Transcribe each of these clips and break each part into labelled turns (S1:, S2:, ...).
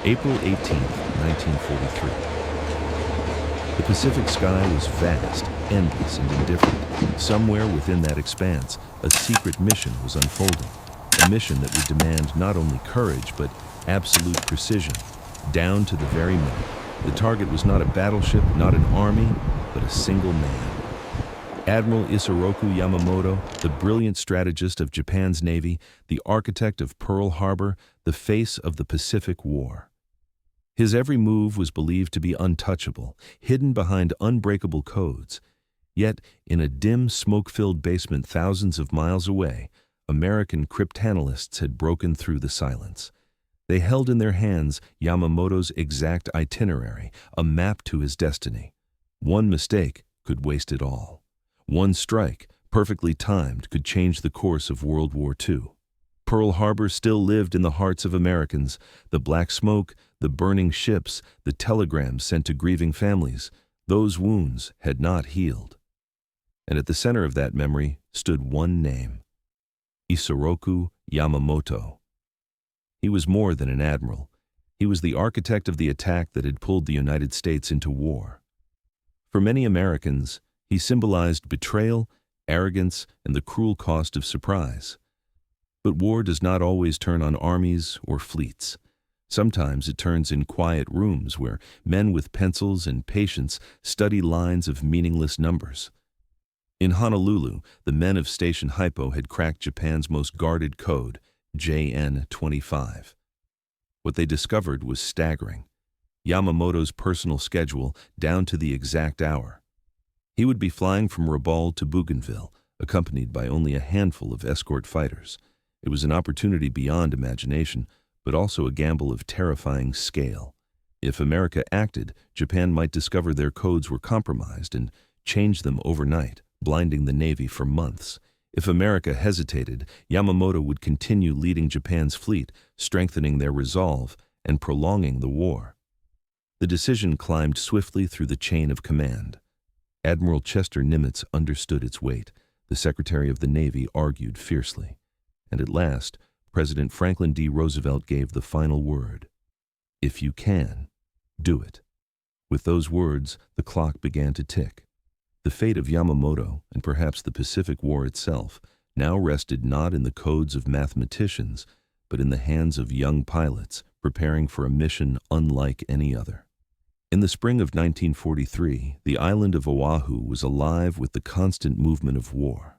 S1: April 18, 1943. The Pacific sky was vast, endless, and indifferent. Somewhere within that expanse, a secret mission was unfolding. A mission that would demand not only courage, but absolute precision, down to the very minute. The target was not a battleship, not an army, but a single man. Admiral Isoroku Yamamoto, the brilliant strategist of Japan's Navy, the architect of Pearl Harbor, the face of the Pacific War. His every move was believed to be untouchable, hidden behind unbreakable codes. Yet, in a dim, smoke-filled basement thousands of miles away, American cryptanalysts had broken through the silence. They held in their hands Yamamoto's exact itinerary, a map to his destiny. One mistake could waste it all. One strike, perfectly timed, could change the course of World War II. Pearl Harbor still lived in the hearts of Americans. The black smoke, the burning ships, the telegrams sent to grieving families, those wounds had not healed. And at the center of that memory stood one name: Isoroku Yamamoto. He was more than an admiral. He was the architect of the attack that had pulled the United States into war. For many Americans, he symbolized betrayal, arrogance, and the cruel cost of surprise. But war does not always turn on armies or fleets. Sometimes it turns in quiet rooms where men with pencils and patience study lines of meaningless numbers. In Honolulu, the men of Station Hypo had cracked Japan's most guarded code, JN-25. What they discovered was staggering. Yamamoto's personal schedule down to the exact hour. He would be flying from Rabaul to Bougainville, accompanied by only a handful of escort fighters. It was an opportunity beyond imagination, but also a gamble of terrifying scale. If America acted, Japan might discover their codes were compromised and change them overnight, blinding the Navy for months. If America hesitated, Yamamoto would continue leading Japan's fleet, strengthening their resolve and prolonging the war. The decision climbed swiftly through the chain of command. Admiral Chester Nimitz understood its weight. The Secretary of the Navy argued fiercely. And at last, President Franklin D. Roosevelt gave the final word. If you can, do it. With those words, the clock began to tick. The fate of Yamamoto, and perhaps the Pacific War itself, now rested not in the codes of mathematicians, but in the hands of young pilots preparing for a mission unlike any other. In the spring of 1943, the island of Oahu was alive with the constant movement of war.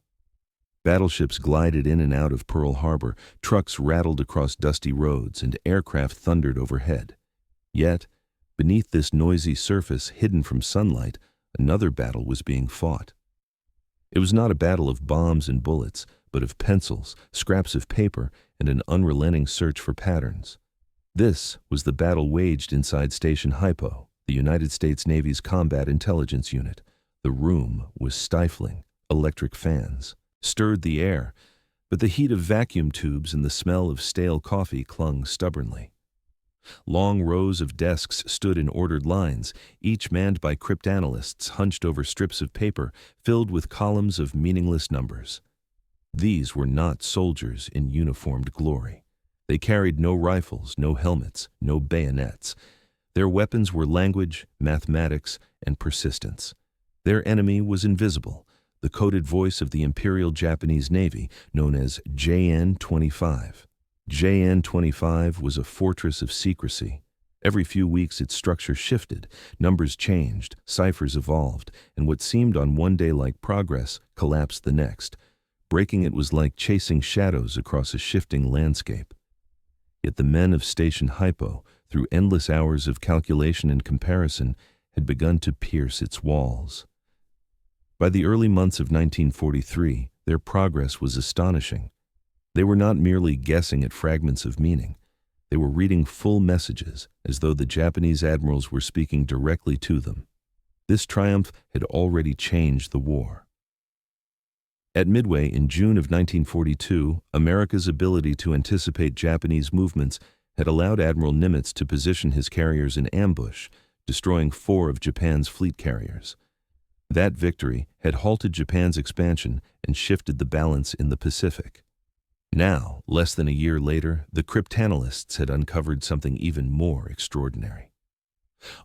S1: Battleships glided in and out of Pearl Harbor, trucks rattled across dusty roads, and aircraft thundered overhead. Yet, beneath this noisy surface hidden from sunlight, another battle was being fought. It was not a battle of bombs and bullets, but of pencils, scraps of paper, and an unrelenting search for patterns. This was the battle waged inside Station Hypo, the United States Navy's combat intelligence unit. The room was stifling. Electric fans stirred the air, but the heat of vacuum tubes and the smell of stale coffee clung stubbornly. Long rows of desks stood in ordered lines, each manned by cryptanalysts hunched over strips of paper filled with columns of meaningless numbers. These were not soldiers in uniformed glory. They carried no rifles, no helmets, no bayonets. Their weapons were language, mathematics, and persistence. Their enemy was invisible, the coded voice of the Imperial Japanese Navy, known as JN-25. JN-25 was a fortress of secrecy. Every few weeks its structure shifted, numbers changed, ciphers evolved, and what seemed on one day like progress collapsed the next. Breaking it was like chasing shadows across a shifting landscape. Yet the men of Station Hypo, through endless hours of calculation and comparison, had begun to pierce its walls. By the early months of 1943, their progress was astonishing. They were not merely guessing at fragments of meaning. They were reading full messages, as though the Japanese admirals were speaking directly to them. This triumph had already changed the war. At Midway in June of 1942, America's ability to anticipate Japanese movements had allowed Admiral Nimitz to position his carriers in ambush, destroying 4 of Japan's fleet carriers. That victory had halted Japan's expansion and shifted the balance in the Pacific. Now, less than a year later, the cryptanalysts had uncovered something even more extraordinary.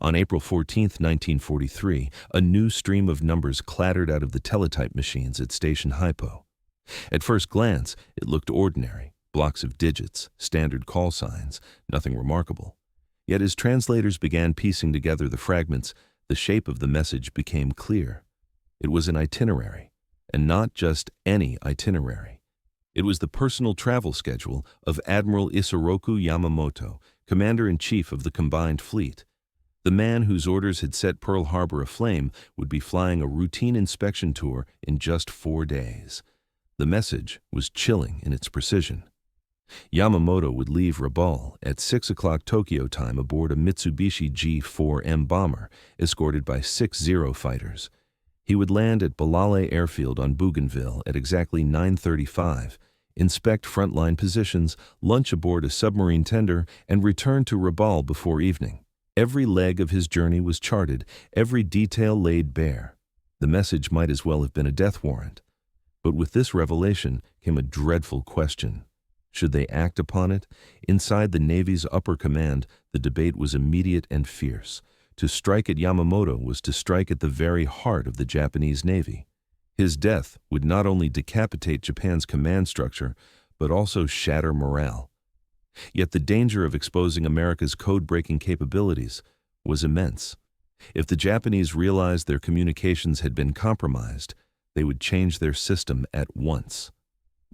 S1: On April 14, 1943, a new stream of numbers clattered out of the teletype machines at Station Hypo. At first glance, it looked ordinary, blocks of digits, standard call signs, nothing remarkable. Yet as translators began piecing together the fragments, the shape of the message became clear. It was an itinerary, and not just any itinerary. It was the personal travel schedule of Admiral Isoroku Yamamoto, Commander-in-Chief of the Combined Fleet. The man whose orders had set Pearl Harbor aflame would be flying a routine inspection tour in just 4 days. The message was chilling in its precision. Yamamoto would leave Rabaul at 6 o'clock Tokyo time aboard a Mitsubishi G4M bomber, escorted by 6 Zero fighters. He would land at Balale Airfield on Bougainville at exactly 9:35, inspect frontline positions, lunch aboard a submarine tender, and return to Rabaul before evening. Every leg of his journey was charted, every detail laid bare. The message might as well have been a death warrant. But with this revelation came a dreadful question. Should they act upon it? Inside the Navy's upper command, the debate was immediate and fierce. To strike at Yamamoto was to strike at the very heart of the Japanese Navy. His death would not only decapitate Japan's command structure, but also shatter morale. Yet the danger of exposing America's code-breaking capabilities was immense. If the Japanese realized their communications had been compromised, they would change their system at once.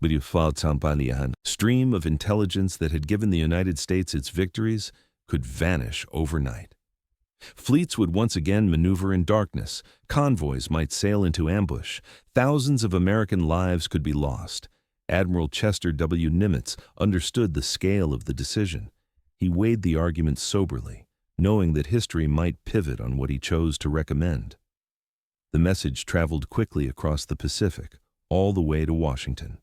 S1: The stream of intelligence that had given the United States its victories could vanish overnight. Fleets would once again maneuver in darkness, convoys might sail into ambush, thousands of American lives could be lost. Admiral Chester W. Nimitz understood the scale of the decision. He weighed the argument soberly, knowing that history might pivot on what he chose to recommend. The message traveled quickly across the Pacific, all the way to Washington.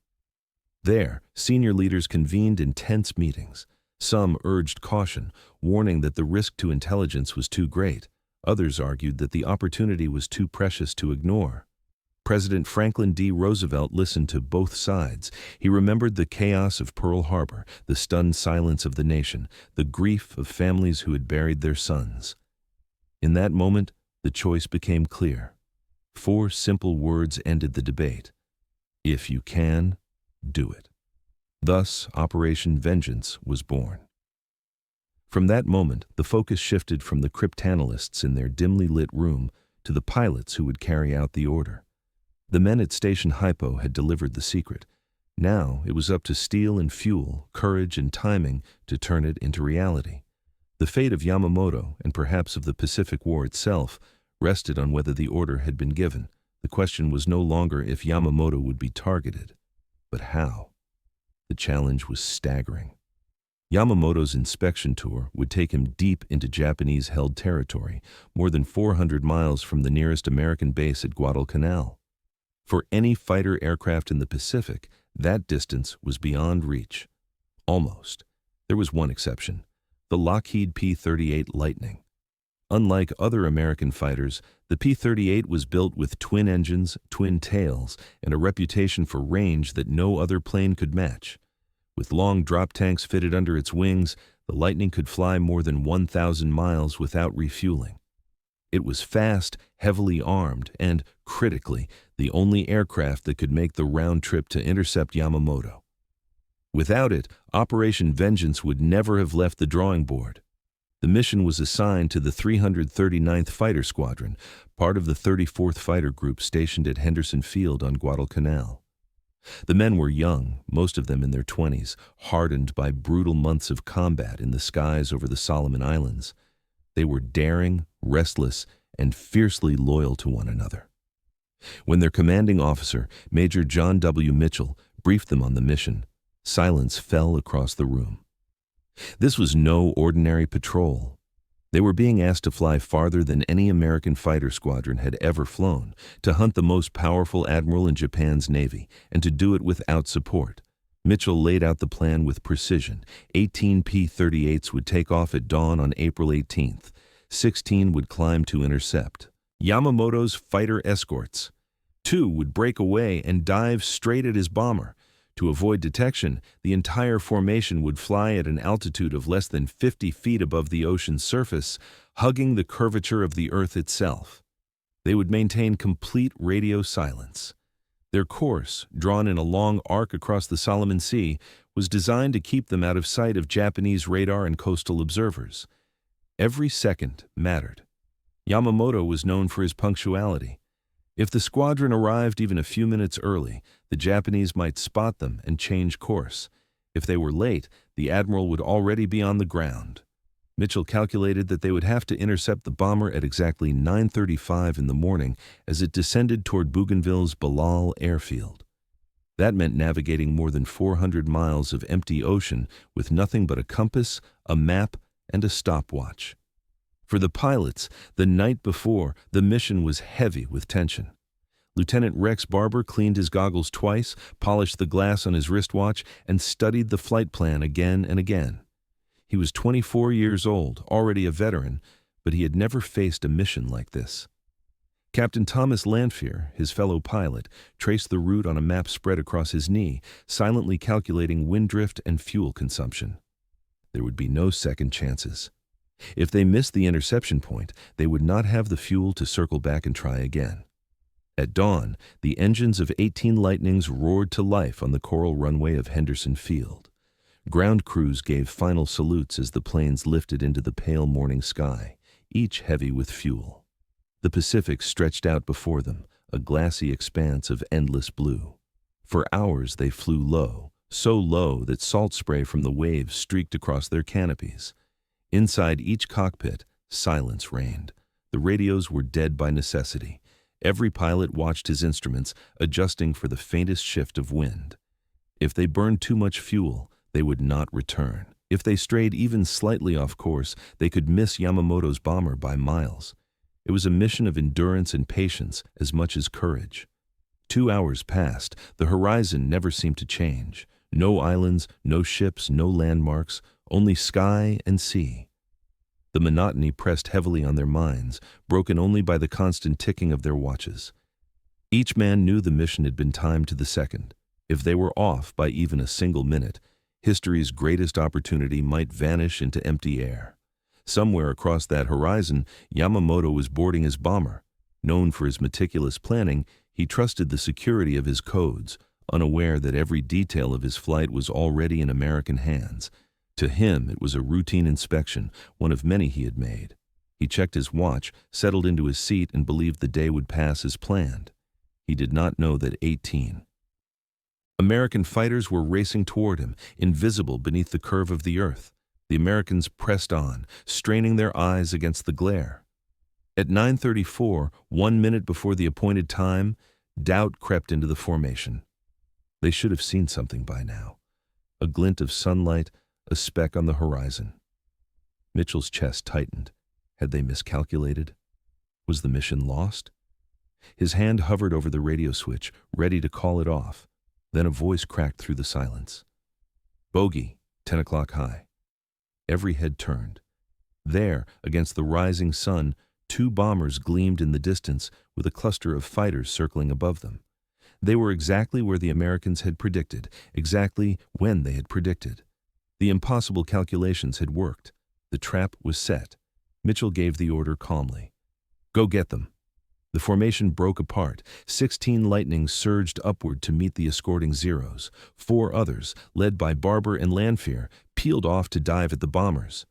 S1: There, senior leaders convened in tense meetings. Some urged caution, warning that the risk to intelligence was too great. Others argued that the opportunity was too precious to ignore. President Franklin D. Roosevelt listened to both sides. He remembered the chaos of Pearl Harbor, the stunned silence of the nation, the grief of families who had buried their sons. In that moment, the choice became clear. 4 simple words ended the debate. If you can, do it. Thus, Operation Vengeance was born. From that moment, the focus shifted from the cryptanalysts in their dimly lit room to the pilots who would carry out the order. The men at Station Hypo had delivered the secret. Now it was up to steel and fuel, courage and timing to turn it into reality. The fate of Yamamoto, and perhaps of the Pacific War itself, rested on whether the order had been given. The question was no longer if Yamamoto would be targeted, but how. The challenge was staggering. Yamamoto's inspection tour would take him deep into Japanese-held territory, more than 400 miles from the nearest American base at Guadalcanal. For any fighter aircraft in the Pacific, that distance was beyond reach. Almost. There was one exception, the Lockheed P-38 Lightning. Unlike other American fighters, the P-38 was built with twin engines, twin tails, and a reputation for range that no other plane could match. With long drop tanks fitted under its wings, the Lightning could fly more than 1,000 miles without refueling. It was fast, heavily armed, and, critically, the only aircraft that could make the round trip to intercept Yamamoto. Without it, Operation Vengeance would never have left the drawing board. The mission was assigned to the 339th Fighter Squadron, part of the 34th Fighter Group stationed at Henderson Field on Guadalcanal. The men were young, most of them in their 20s, hardened by brutal months of combat in the skies over the Solomon Islands. They were daring, restless, and fiercely loyal to one another. When their commanding officer, Major John W. Mitchell, briefed them on the mission, silence fell across the room. This was no ordinary patrol. They were being asked to fly farther than any American fighter squadron had ever flown, to hunt the most powerful admiral in Japan's Navy, and to do it without support. Mitchell laid out the plan with precision. 18 P-38s would take off at dawn on April 18th. 16 would climb to intercept Yamamoto's fighter escorts. 2 would break away and dive straight at his bomber. To avoid detection, the entire formation would fly at an altitude of less than 50 feet above the ocean's surface, hugging the curvature of the Earth itself. They would maintain complete radio silence. Their course, drawn in a long arc across the Solomon Sea, was designed to keep them out of sight of Japanese radar and coastal observers. Every second mattered. Yamamoto was known for his punctuality. If the squadron arrived even a few minutes early, the Japanese might spot them and change course. If they were late, the admiral would already be on the ground. Mitchell calculated that they would have to intercept the bomber at exactly 9:35 in the morning as it descended toward Bougainville's Balal airfield. That meant navigating more than 400 miles of empty ocean with nothing but a compass, a map, and a stopwatch. For the pilots, the night before, the mission was heavy with tension. Lieutenant Rex Barber cleaned his goggles twice, polished the glass on his wristwatch, and studied the flight plan again and again. He was 24 years old, already a veteran, but he had never faced a mission like this. Captain Thomas Lanphier, his fellow pilot, traced the route on a map spread across his knee, silently calculating wind drift and fuel consumption. There would be no second chances. If they missed the interception point, they would not have the fuel to circle back and try again. At dawn, the engines of 18 Lightnings roared to life on the coral runway of Henderson Field. Ground crews gave final salutes as the planes lifted into the pale morning sky, each heavy with fuel. The Pacific stretched out before them, a glassy expanse of endless blue. For hours they flew low, so low that salt spray from the waves streaked across their canopies. Inside each cockpit, silence reigned. The radios were dead by necessity. Every pilot watched his instruments, adjusting for the faintest shift of wind. If they burned too much fuel, they would not return. If they strayed even slightly off course, they could miss Yamamoto's bomber by miles. It was a mission of endurance and patience as much as courage. 2 hours passed. The horizon never seemed to change. No islands, no ships, no landmarks, only sky and sea. The monotony pressed heavily on their minds, broken only by the constant ticking of their watches. Each man knew the mission had been timed to the second. If they were off by even a single minute, history's greatest opportunity might vanish into empty air. Somewhere across that horizon, Yamamoto was boarding his bomber. Known for his meticulous planning, he trusted the security of his codes, unaware that every detail of his flight was already in American hands. To him, it was a routine inspection, one of many he had made. He checked his watch, settled into his seat, and believed the day would pass as planned. He did not know that 18 American fighters were racing toward him, invisible beneath the curve of the earth. The Americans pressed on, straining their eyes against the glare. At 9:34, 1 minute before the appointed time, doubt crept into the formation. They should have seen something by now. A glint of sunlight, a speck on the horizon. Mitchell's chest tightened. Had they miscalculated? Was the mission lost? His hand hovered over the radio switch, ready to call it off. Then a voice cracked through the silence. Bogey, 10 o'clock high. Every head turned. There, against the rising sun, 2 bombers gleamed in the distance with a cluster of fighters circling above them. They were exactly where the Americans had predicted, exactly when they had predicted. The impossible calculations had worked. The trap was set. Mitchell gave the order calmly. Go get them. The formation broke apart. 16 Lightnings surged upward to meet the escorting Zeros. 4 others, led by Barber and Lanphier, peeled off to dive at the bombers.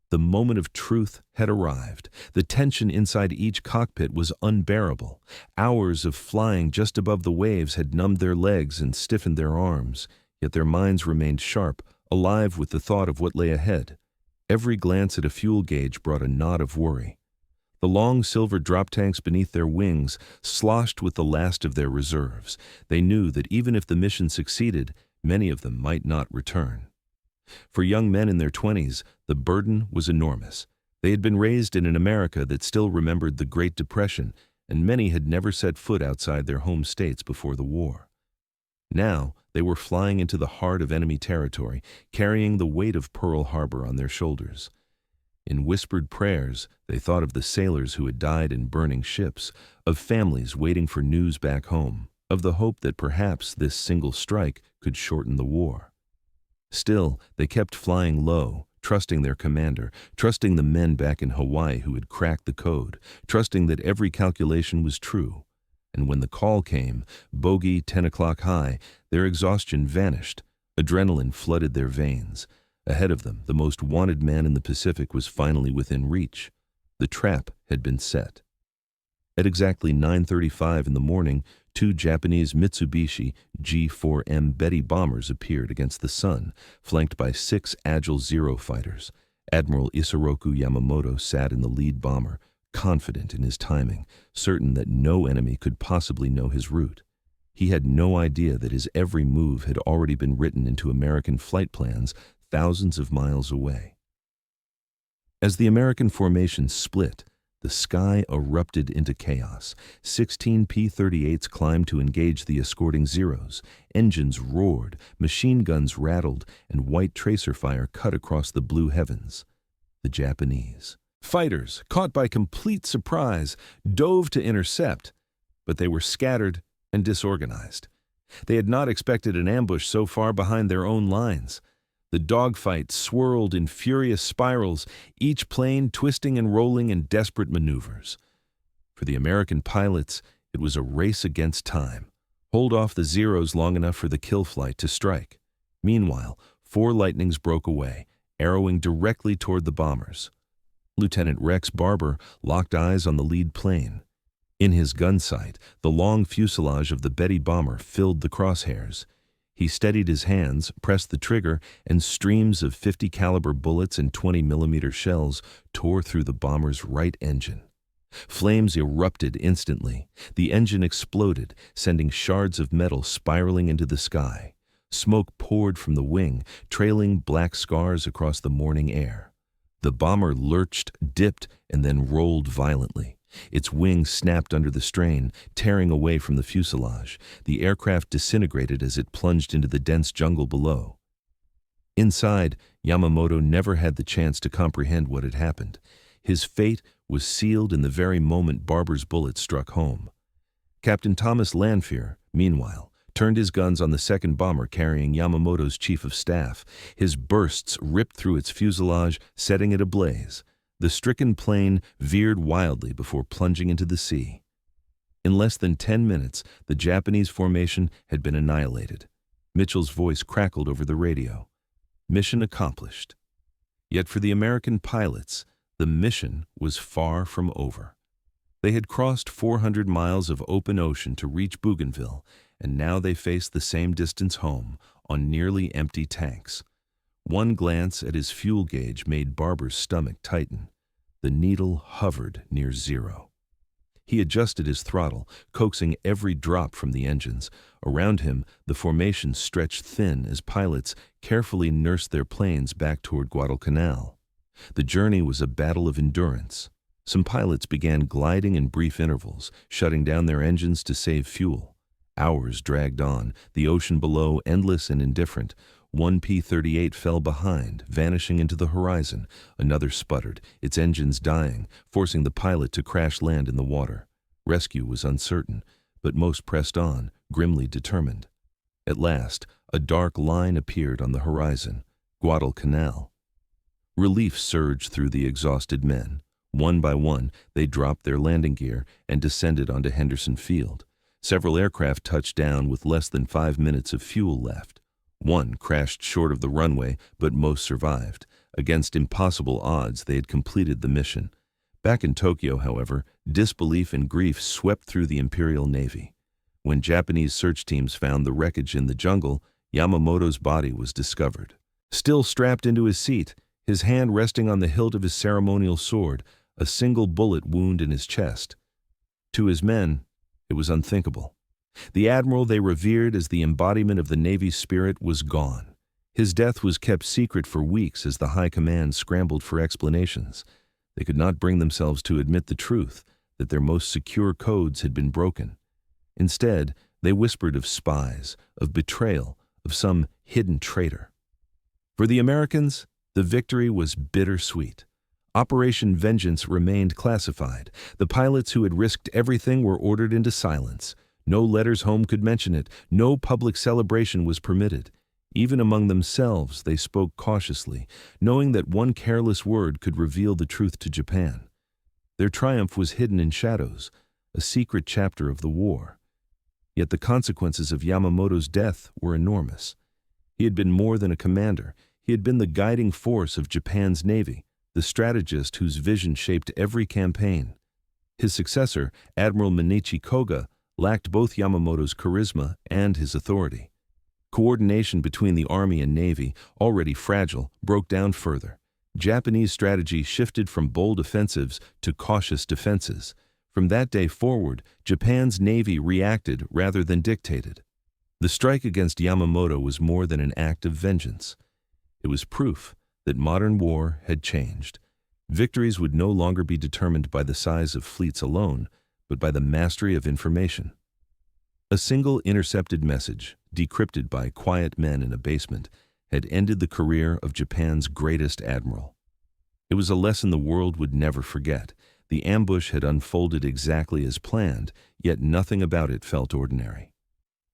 S1: The moment of truth had arrived. The tension inside each cockpit was unbearable. Hours of flying just above the waves had numbed their legs and stiffened their arms, yet their minds remained sharp, alive with the thought of what lay ahead. Every glance at a fuel gauge brought a knot of worry. The long silver drop tanks beneath their wings sloshed with the last of their reserves. They knew that even if the mission succeeded, many of them might not return. For young men in their 20s, the burden was enormous. They had been raised in an America that still remembered the Great Depression, and many had never set foot outside their home states before the war. Now, they were flying into the heart of enemy territory, carrying the weight of Pearl Harbor on their shoulders. In whispered prayers, they thought of the sailors who had died in burning ships, of families waiting for news back home. of the hope that perhaps this single strike could shorten the war. Still, they kept flying low, trusting their commander, trusting the men back in Hawaii who had cracked the code, trusting that every calculation was true. And when the call came, bogey 10 o'clock high, their exhaustion vanished. Adrenaline flooded their veins. Ahead of them, the most wanted man in the Pacific was finally within reach. The trap had been set. At exactly 9:35 in the morning, two Japanese Mitsubishi G-4M Betty bombers appeared against the sun, flanked by 6 agile Zero fighters. Admiral Isoroku Yamamoto sat in the lead bomber, confident in his timing, certain that no enemy could possibly know his route. He had no idea that his every move had already been written into American flight plans thousands of miles away. As the American formation split, the sky erupted into chaos. 16 P-38s climbed to engage the escorting Zeros. Engines roared, machine guns rattled, and white tracer fire cut across the blue heavens. The Japanese fighters, caught by complete surprise, dove to intercept, but they were scattered and disorganized. They had not expected an ambush so far behind their own lines. The dogfight swirled in furious spirals, each plane twisting and rolling in desperate maneuvers. For the American pilots, it was a race against time. Hold off the Zeros long enough for the kill flight to strike. Meanwhile, 4 Lightnings broke away, arrowing directly toward the bombers. Lieutenant Rex Barber locked eyes on the lead plane. In his gun sight, the long fuselage of the Betty bomber filled the crosshairs. He steadied his hands, pressed the trigger, and streams of 50 caliber bullets and 20mm shells tore through the bomber's right engine. Flames erupted instantly. The engine exploded, sending shards of metal spiraling into the sky. Smoke poured from the wing, trailing black scars across the morning air. The bomber lurched, dipped, and then rolled violently. Its wings snapped under the strain, tearing away from the fuselage. The aircraft disintegrated as it plunged into the dense jungle below. Inside, Yamamoto never had the chance to comprehend what had happened. His fate was sealed in the very moment Barber's bullet struck home. Captain Thomas Lanfear, meanwhile, turned his guns on the second bomber carrying Yamamoto's chief of staff. His bursts ripped through its fuselage, setting it ablaze. The stricken plane veered wildly before plunging into the sea. In less than 10 minutes, the Japanese formation had been annihilated. Mitchell's voice crackled over the radio. Mission accomplished. Yet for the American pilots, the mission was far from over. They had crossed 400 miles of open ocean to reach Bougainville, and now they faced the same distance home on nearly empty tanks. One glance at his fuel gauge made Barber's stomach tighten. The needle hovered near 0. He adjusted his throttle, coaxing every drop from the engines. Around him, the formation stretched thin as pilots carefully nursed their planes back toward Guadalcanal. The journey was a battle of endurance. Some pilots began gliding in brief intervals, shutting down their engines to save fuel. Hours dragged on, the ocean below endless and indifferent. One P-38 fell behind, vanishing into the horizon. Another sputtered, its engines dying, forcing the pilot to crash land in the water. Rescue was uncertain, but most pressed on, grimly determined. At last, a dark line appeared on the horizon, Guadalcanal. Relief surged through the exhausted men. One by one, they dropped their landing gear and descended onto Henderson Field. Several aircraft touched down with less than 5 minutes of fuel left. One crashed short of the runway, but most survived. Against impossible odds, they had completed the mission. Back in Tokyo, however, disbelief and grief swept through the Imperial Navy. When Japanese search teams found the wreckage in the jungle, Yamamoto's body was discovered. Still strapped into his seat, his hand resting on the hilt of his ceremonial sword, a single bullet wound in his chest. To his men, it was unthinkable. The admiral they revered as the embodiment of the Navy's spirit was gone. His death was kept secret for weeks as the high command scrambled for explanations. They could not bring themselves to admit the truth, that their most secure codes had been broken. Instead, they whispered of spies, of betrayal, of some hidden traitor. For the Americans, the victory was bittersweet. Operation Vengeance remained classified. The pilots who had risked everything were ordered into silence. No letters home could mention it. No public celebration was permitted. Even among themselves, they spoke cautiously, knowing that one careless word could reveal the truth to Japan. Their triumph was hidden in shadows, a secret chapter of the war. Yet the consequences of Yamamoto's death were enormous. He had been more than a commander. He had been the guiding force of Japan's navy, the strategist whose vision shaped every campaign. His successor, Admiral Minichi Koga, lacked both Yamamoto's charisma and his authority. Coordination between the Army and Navy, already fragile, broke down further. Japanese strategy shifted from bold offensives to cautious defenses. From that day forward, Japan's Navy reacted rather than dictated. The strike against Yamamoto was more than an act of vengeance. It was proof that modern war had changed. Victories would no longer be determined by the size of fleets alone, but by the mastery of information. A single intercepted message, decrypted by quiet men in a basement, had ended the career of Japan's greatest admiral. It was a lesson the world would never forget. The ambush had unfolded exactly as planned, yet nothing about it felt ordinary.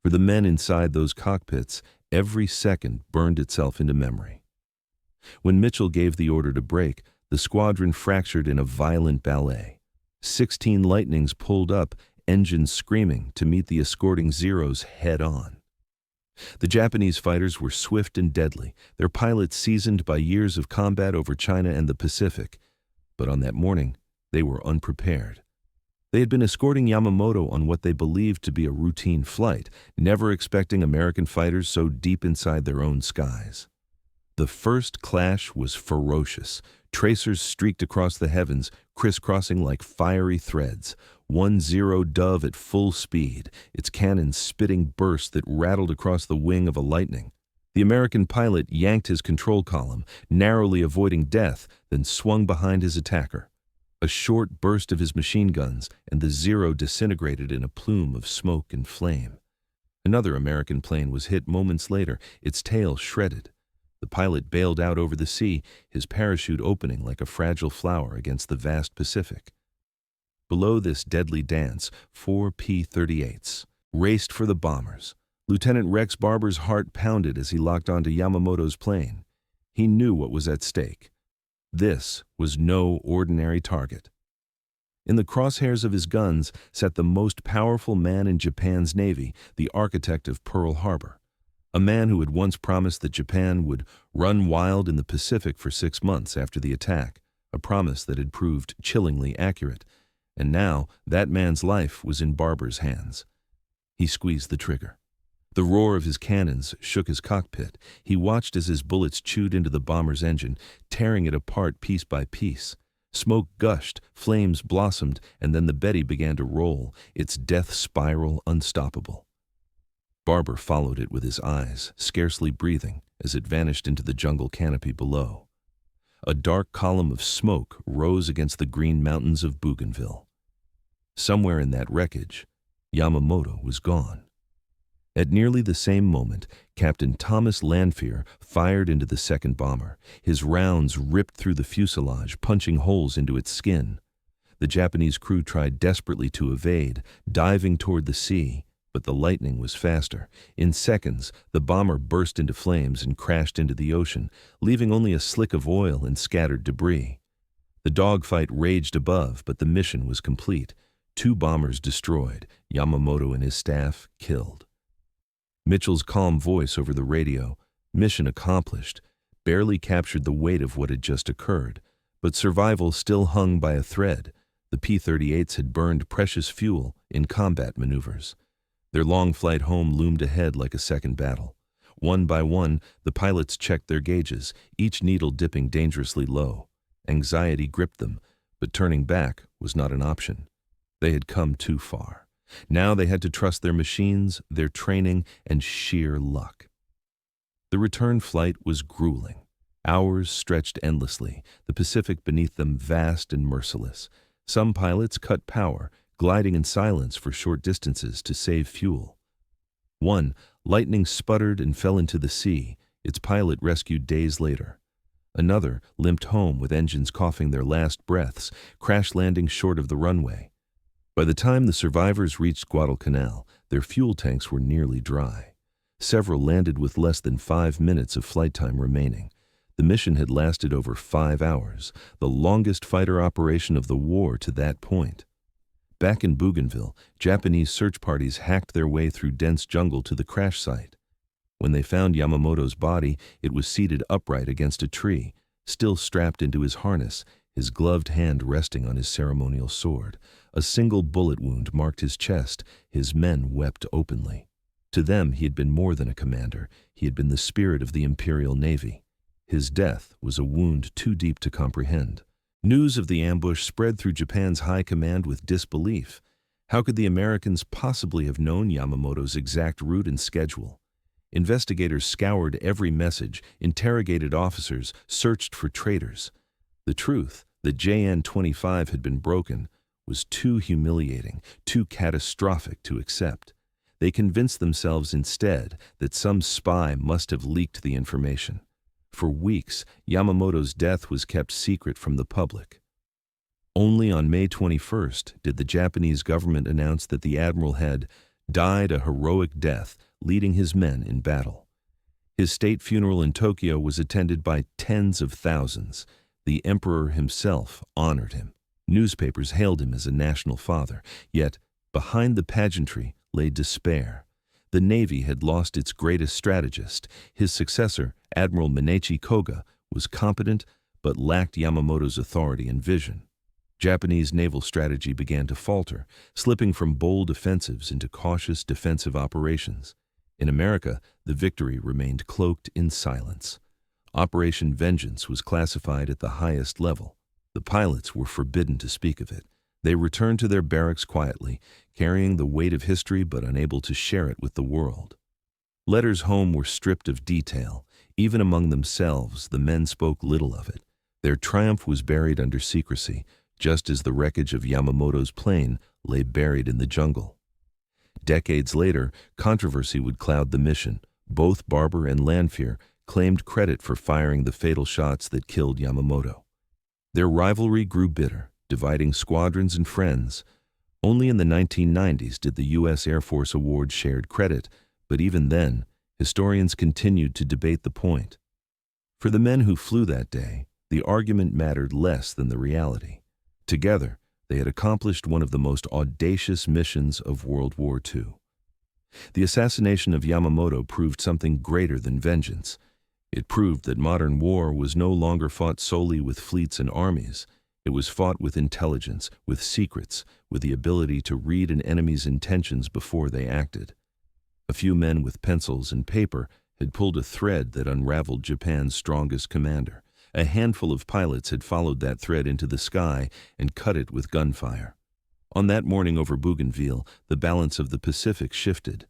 S1: For the men inside those cockpits, every second burned itself into memory. When Mitchell gave the order to break, the squadron fractured in a violent ballet. 16 Lightnings pulled up, engines screaming, to meet the escorting Zeros head-on. The Japanese fighters were swift and deadly, their pilots seasoned by years of combat over China and the Pacific. But on that morning, they were unprepared. They had been escorting Yamamoto on what they believed to be a routine flight, never expecting American fighters so deep inside their own skies. The first clash was ferocious. Tracers streaked across the heavens, crisscrossing like fiery threads. 1-0 Dove at full speed, its cannons spitting bursts that rattled across the wing of a Lightning. The American pilot yanked his control column, narrowly avoiding death, then swung behind his attacker. A short burst of his machine guns, and the Zero disintegrated in a plume of smoke and flame. Another American plane was hit moments later, its tail shredded. The pilot bailed out over the sea, his parachute opening like a fragile flower against the vast Pacific. Below this deadly dance, 4 P-38s raced for the bombers. Lieutenant Rex Barber's heart pounded as he locked onto Yamamoto's plane. He knew what was at stake. This was no ordinary target. In the crosshairs of his guns sat the most powerful man in Japan's navy, the architect of Pearl Harbor. A man who had once promised that Japan would run wild in the Pacific for 6 months after the attack, a promise that had proved chillingly accurate. And now that man's life was in Barber's hands. He squeezed the trigger. The roar of his cannons shook his cockpit. He watched as his bullets chewed into the bomber's engine, tearing it apart piece by piece. Smoke gushed, flames blossomed, and then the Betty began to roll, its death spiral unstoppable. Barber followed it with his eyes, scarcely breathing, as it vanished into the jungle canopy below. A dark column of smoke rose against the green mountains of Bougainville. Somewhere in that wreckage, Yamamoto was gone. At nearly the same moment, Captain Thomas Lanfear fired into the second bomber. His rounds ripped through the fuselage, punching holes into its skin. The Japanese crew tried desperately to evade, diving toward the sea, but the Lightning was faster. In seconds, the bomber burst into flames and crashed into the ocean, leaving only a slick of oil and scattered debris. The dogfight raged above, but the mission was complete. 2 bombers destroyed, Yamamoto and his staff killed. Mitchell's calm voice over the radio, mission accomplished, barely captured the weight of what had just occurred, but survival still hung by a thread. The P-38s had burned precious fuel in combat maneuvers. Their long flight home loomed ahead like a second battle. One by one, the pilots checked their gauges, each needle dipping dangerously low. Anxiety gripped them, but turning back was not an option. They had come too far. Now they had to trust their machines, their training, and sheer luck. The return flight was grueling. Hours stretched endlessly, the Pacific beneath them vast and merciless. Some pilots cut power, gliding in silence for short distances to save fuel. One, Lightning sputtered and fell into the sea, its pilot rescued days later. Another limped home with engines coughing their last breaths, crash landing short of the runway. By the time the survivors reached Guadalcanal, their fuel tanks were nearly dry. Several landed with less than 5 minutes of flight time remaining. The mission had lasted over 5 hours, the longest fighter operation of the war to that point. Back in Bougainville, Japanese search parties hacked their way through dense jungle to the crash site. When they found Yamamoto's body, it was seated upright against a tree, still strapped into his harness, his gloved hand resting on his ceremonial sword. A single bullet wound marked his chest. His men wept openly. To them, he had been more than a commander. He had been the spirit of the Imperial Navy. His death was a wound too deep to comprehend. News of the ambush spread through Japan's high command with disbelief. How could the Americans possibly have known Yamamoto's exact route and schedule? Investigators scoured every message, interrogated officers, searched for traitors. The truth that JN-25 had been broken was too humiliating, too catastrophic to accept. They convinced themselves instead that some spy must have leaked the information. For weeks, Yamamoto's death was kept secret from the public. Only on May 21st did the Japanese government announce that the admiral had died a heroic death, leading his men in battle. His state funeral in Tokyo was attended by tens of thousands. The emperor himself honored him. Newspapers hailed him as a national father. Yet, behind the pageantry lay despair. The Navy had lost its greatest strategist. His successor, Admiral Minechi Koga, was competent but lacked Yamamoto's authority and vision. Japanese naval strategy began to falter, slipping from bold offensives into cautious defensive operations. In America, the victory remained cloaked in silence. Operation Vengeance was classified at the highest level. The pilots were forbidden to speak of it. They returned to their barracks quietly, carrying the weight of history but unable to share it with the world. Letters home were stripped of detail. Even among themselves, the men spoke little of it. Their triumph was buried under secrecy, just as the wreckage of Yamamoto's plane lay buried in the jungle. Decades later, controversy would cloud the mission. Both Barber and Lanfear claimed credit for firing the fatal shots that killed Yamamoto. Their rivalry grew bitter, dividing squadrons and friends. Only in the 1990s did the U.S. Air Force award shared credit, but even then, historians continued to debate the point. For the men who flew that day, the argument mattered less than the reality. Together, they had accomplished one of the most audacious missions of World War II. The assassination of Yamamoto proved something greater than vengeance. It proved that modern war was no longer fought solely with fleets and armies. It was fought with intelligence, with secrets, with the ability to read an enemy's intentions before they acted. A few men with pencils and paper had pulled a thread that unraveled Japan's strongest commander. A handful of pilots had followed that thread into the sky and cut it with gunfire. On that morning over Bougainville, the balance of the Pacific shifted.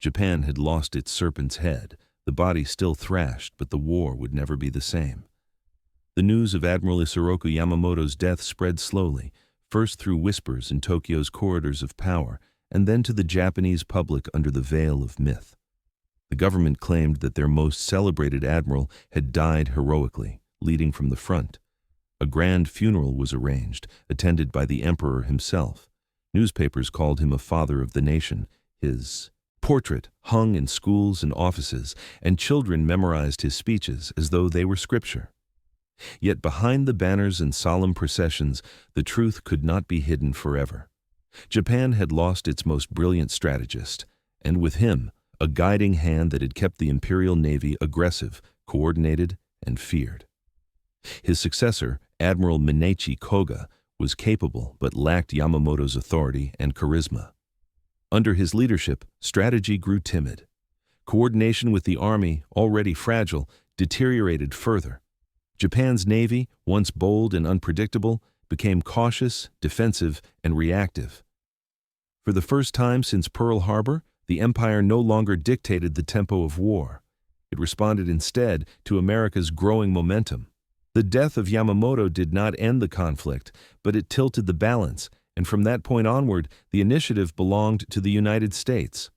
S1: Japan had lost its serpent's head. The body still thrashed, but the war would never be the same. The news of Admiral Isoroku Yamamoto's death spread slowly, first through whispers in Tokyo's corridors of power, and then to the Japanese public under the veil of myth. The government claimed that their most celebrated admiral had died heroically, leading from the front. A grand funeral was arranged, attended by the emperor himself. Newspapers called him a father of the nation. His portrait hung in schools and offices, and children memorized his speeches as though they were scripture. Yet behind the banners and solemn processions, the truth could not be hidden forever. Japan had lost its most brilliant strategist, and with him, a guiding hand that had kept the Imperial Navy aggressive, coordinated, and feared. His successor, Admiral Minechi Koga, was capable but lacked Yamamoto's authority and charisma. Under his leadership, strategy grew timid. Coordination with the army, already fragile, deteriorated further. Japan's navy, once bold and unpredictable, became cautious, defensive, and reactive. For the first time since Pearl Harbor, the empire no longer dictated the tempo of war. It responded instead to America's growing momentum. The death of Yamamoto did not end the conflict, but it tilted the balance, and from that point onward, the initiative belonged to the United States.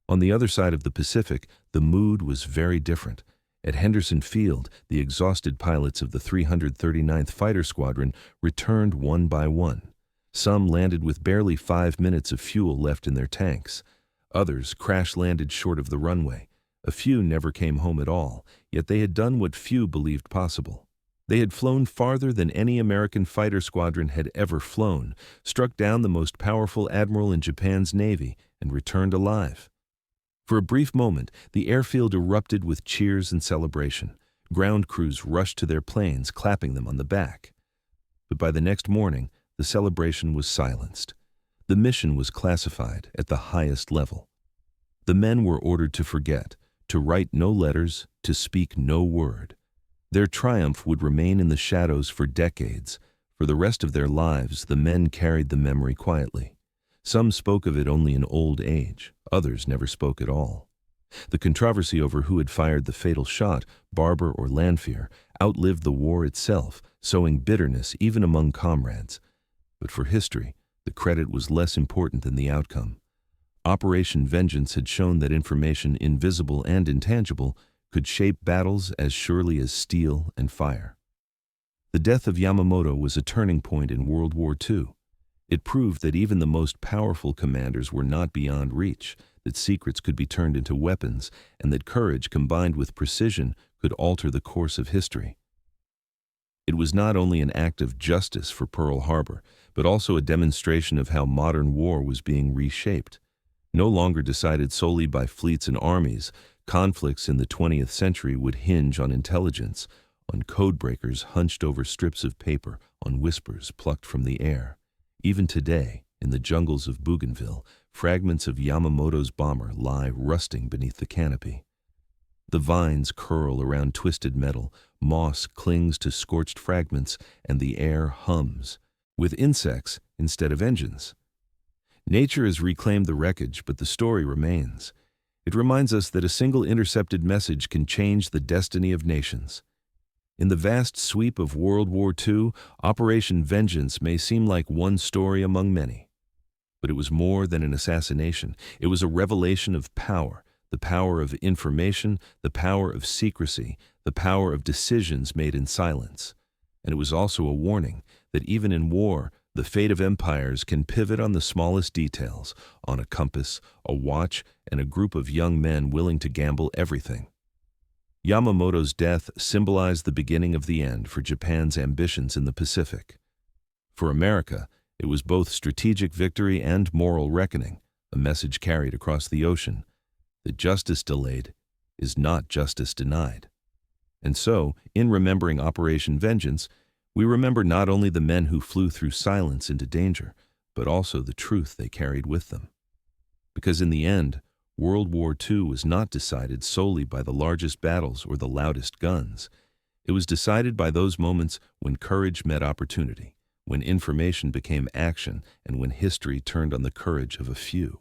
S1: On the other side of the Pacific, the mood was very different. At Henderson Field, the exhausted pilots of the 339th Fighter Squadron returned one by one. Some landed with barely 5 minutes of fuel left in their tanks. Others crash-landed short of the runway. A few never came home at all, yet they had done what few believed possible. They had flown farther than any American fighter squadron had ever flown, struck down the most powerful admiral in Japan's navy, and returned alive. For a brief moment, the airfield erupted with cheers and celebration. Ground crews rushed to their planes, clapping them on the back. But by the next morning, the celebration was silenced. The mission was classified at the highest level. The men were ordered to forget, to write no letters, to speak no word. Their triumph would remain in the shadows for decades. For the rest of their lives, the men carried the memory quietly. Some spoke of it only in old age, others never spoke at all. The controversy over who had fired the fatal shot, Barber or Lanfear, outlived the war itself, sowing bitterness even among comrades. But for history, the credit was less important than the outcome. Operation Vengeance had shown that information, invisible and intangible, could shape battles as surely as steel and fire. The death of Yamamoto was a turning point in World War II. It proved that even the most powerful commanders were not beyond reach, that secrets could be turned into weapons, and that courage combined with precision could alter the course of history. It was not only an act of justice for Pearl Harbor, but also a demonstration of how modern war was being reshaped. No longer decided solely by fleets and armies, conflicts in the 20th century would hinge on intelligence, on codebreakers hunched over strips of paper, on whispers plucked from the air. Even today, in the jungles of Bougainville, fragments of Yamamoto's bomber lie rusting beneath the canopy. The vines curl around twisted metal, moss clings to scorched fragments, and the air hums, with insects instead of engines. Nature has reclaimed the wreckage, but the story remains. It reminds us that a single intercepted message can change the destiny of nations. In the vast sweep of World War II, Operation Vengeance may seem like one story among many. But it was more than an assassination. It was a revelation of power, the power of information, the power of secrecy, the power of decisions made in silence. And it was also a warning that even in war, the fate of empires can pivot on the smallest details, on a compass, a watch, and a group of young men willing to gamble everything. Yamamoto's death symbolized the beginning of the end for Japan's ambitions in the Pacific. For America, it was both strategic victory and moral reckoning, a message carried across the ocean that justice delayed is not justice denied. And so, in remembering Operation Vengeance, we remember not only the men who flew through silence into danger, but also the truth they carried with them. Because in the end, World War II was not decided solely by the largest battles or the loudest guns. It was decided by those moments when courage met opportunity, when information became action, and when history turned on the courage of a few.